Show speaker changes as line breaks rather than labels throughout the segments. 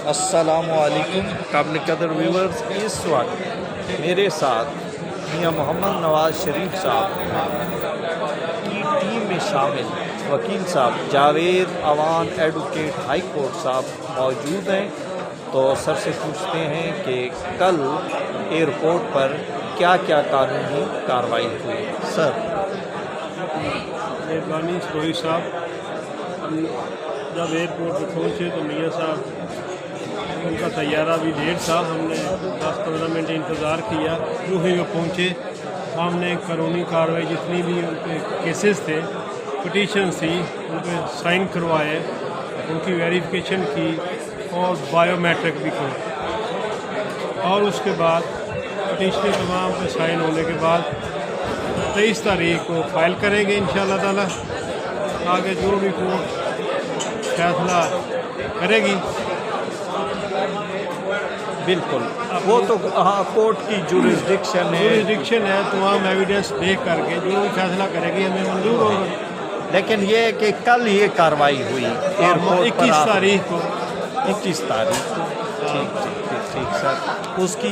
السلام علیکم قابل قدر ویورز، اس وقت میرے ساتھ میاں محمد نواز شریف صاحب کی ٹیم میں شامل وکیل صاحب Javed Awan advocate high court صاحب موجود ہیں۔ تو سر سے پوچھتے ہیں کہ کل ایئرپورٹ پر کیا کیا قانونی کارروائی ہوئی۔ سر
مہربانی سروہی صاحب، ہم جب ایئرپورٹ پہ پہنچے تو میاں صاحب ان کا طیارہ بھی لیٹ تھا، ہم نے 10-15 منٹ انتظار کیا۔ جو ہی وہ پہنچے ہم نے قانونی کارروائی جتنی بھی ان کے کیسز تھے، پٹیشن تھی، ان پہ سائن کروائے، ان کی ویریفیکیشن کی اور بایو میٹرک بھی کی، اور اس کے بعد پٹیشنیں تمام پہ سائن ہونے کے بعد 23 تاریخ کو فائل کریں گے انشاءاللہ تعالیٰ۔ آگے جو بھی کورٹ فیصلہ کرے گی
بالکل، وہ تو ہاں کورٹ کی جورسڈکشن
ہے، تمام ایویڈنس دیکھ کر کے جو بھی فیصلہ کرے گی ہمیں منظور ہوگا۔
لیکن یہ ہے کہ کل یہ کارروائی ہوئی ایئرپورٹ
21 تاریخ کو
21 تاریخ کو۔ ٹھیک سر، اس کی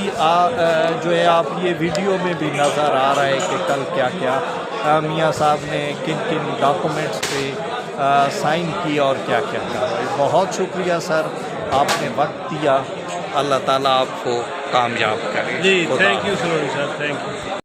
جو ہے آپ یہ ویڈیو میں بھی نظر آ رہا ہے کہ کل کیا کیا میاں صاحب نے کن کن ڈاکومنٹس پہ سائن کی اور کیا کیا کارروائی۔ بہت شکریہ سر، آپ نے وقت دیا، اللہ تعالیٰ آپ کو کامیاب کرے۔
جی thank you sir, thank you.